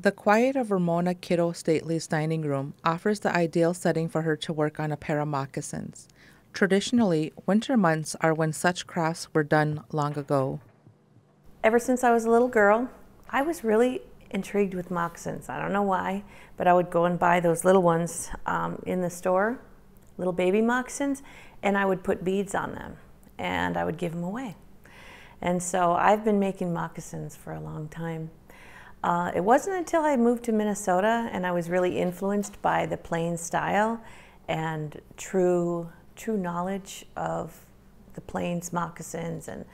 The quiet of Ramona Kitto Stately's dining room offers the ideal setting for her to work on a pair of moccasins. Traditionally, winter months are when such crafts were done long ago. Ever since I was a little girl, I was really intrigued with moccasins. I don't know why, but I would go and buy those little ones in the store, little baby moccasins, and I would put beads on them and I would give them away. And so I've been making moccasins for a long time. It wasn't until I moved to Minnesota and I was really influenced by the plain style and true knowledge of the plains moccasins and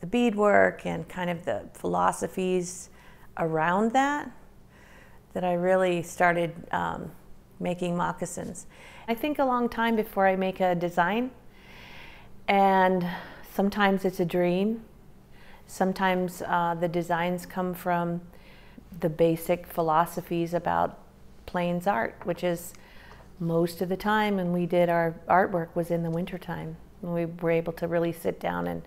the beadwork and kind of the philosophies around that I really started making moccasins. I think a long time before I make a design, and sometimes it's a dream. Sometimes the designs come from the basic philosophies about plains art, which is most of the time when we did our artwork was in the wintertime, when we were able to really sit down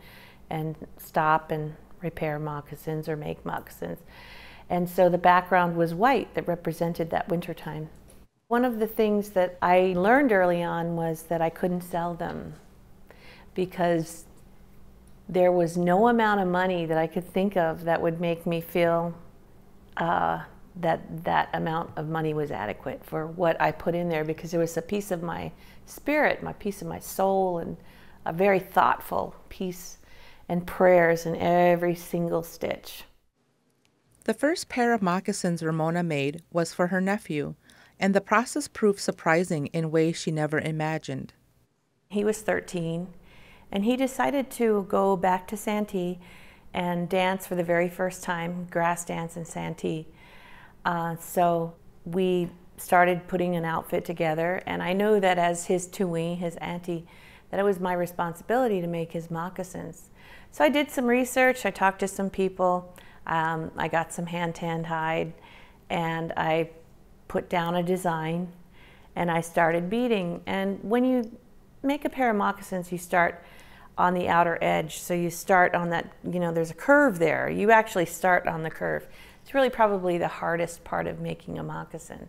and stop and repair moccasins or make moccasins. And so the background was white that represented that wintertime. One of the things that I learned early on was that I couldn't sell them because there was no amount of money that I could think of that would make me feel that amount of money was adequate for what I put in there, because it was a piece of my spirit, my piece of my soul, and a very thoughtful piece, and prayers in every single stitch. The first pair of moccasins Ramona made was for her nephew, and the process proved surprising in ways she never imagined. He was 13, and he decided to go back to Santee and dance for the very first time, grass dance in Santee. So we started putting an outfit together, and I knew that as his tuwee, his auntie, that it was my responsibility to make his moccasins. So I did some research, I talked to some people, I got some hand-tanned hide, and I put down a design, and I started beading. And when you make a pair of moccasins, you start on the outer edge. So you start on that, you know, there's a curve there. You actually start on the curve. It's really probably the hardest part of making a moccasin.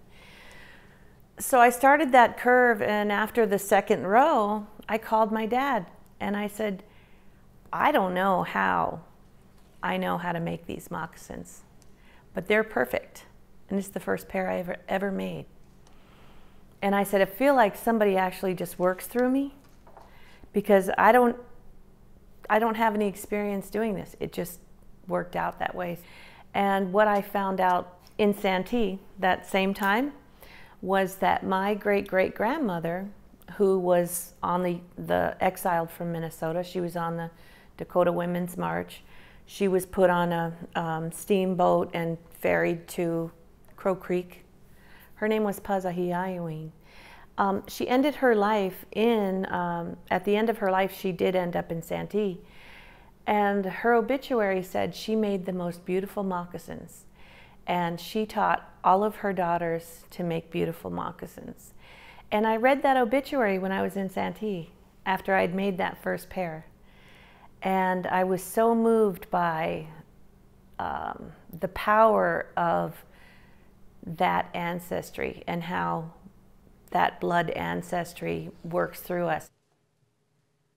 So I started that curve, and after the second row, I called my dad and I said, I don't know how I know how to make these moccasins, but they're perfect. And it's the first pair I ever made. And I said, I feel like somebody actually just works through me, because I don't have any experience doing this. It just worked out that way. And what I found out in Santee that same time was that my great-great-grandmother, who was on the exiled from Minnesota, she was on the Dakota Women's March. She was put on a steamboat and ferried to Crow Creek. Her name was Pazahiaiwing. She ended her life at the end of her life, she did end up in Santee. And her obituary said she made the most beautiful moccasins. And she taught all of her daughters to make beautiful moccasins. And I read that obituary when I was in Santee, after I'd made that first pair. And I was so moved by the power of that ancestry and how that blood ancestry works through us.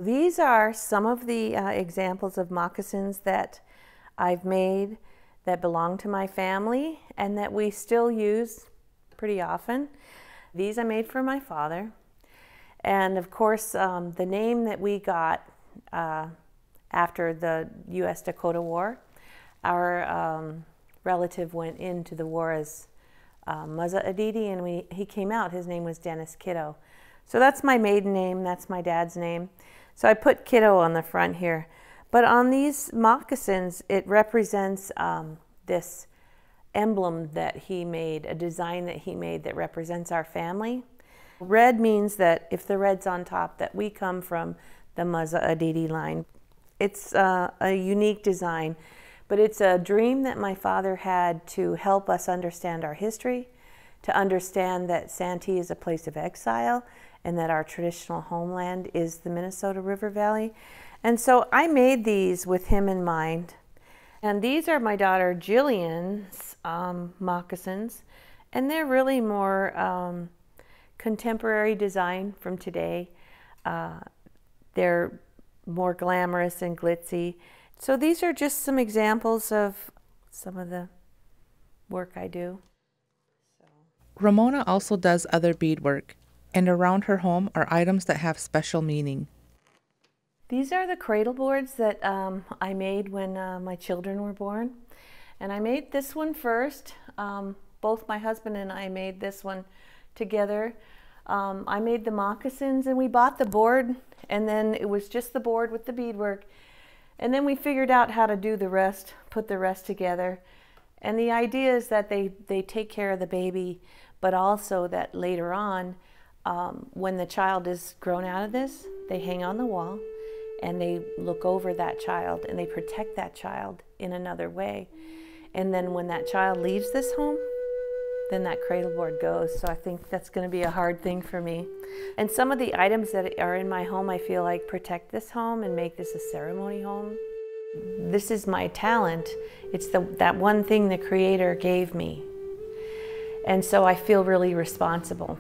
These are some of the examples of moccasins that I've made that belong to my family and that we still use pretty often. These I made for my father. And of course, the name that we got after the U.S. Dakota War, our relative went into the war as Muzza Aditi, and he came out, his name was Dennis Kitto. So that's my maiden name, that's my dad's name. So I put Kitto on the front here. But on these moccasins, it represents this emblem that he made, a design that he made that represents our family. Red means that if the red's on top, that we come from the Muzza Aditi line. It's a unique design, but it's a dream that my father had to help us understand our history, to understand that Santee is a place of exile and that our traditional homeland is the Minnesota River Valley. And so I made these with him in mind. And these are my daughter Jillian's moccasins, and they're really more contemporary design from today. They're more glamorous and glitzy. So these are just some examples of some of the work I do. Ramona also does other beadwork, and around her home are items that have special meaning. These are the cradle boards that I made when my children were born. And I made this one first. Both my husband and I made this one together. I made the moccasins, and we bought the board, and then it was just the board with the beadwork. And then we figured out how to do the rest, put the rest together. And the idea is that they take care of the baby, but also that later on, when the child is grown out of this, they hang on the wall and they look over that child and they protect that child in another way. And then when that child leaves this home, then that cradle board goes. So I think that's going to be a hard thing for me. And some of the items that are in my home, I feel like protect this home and make this a ceremony home. This is my talent. It's that one thing the Creator gave me. And so I feel really responsible.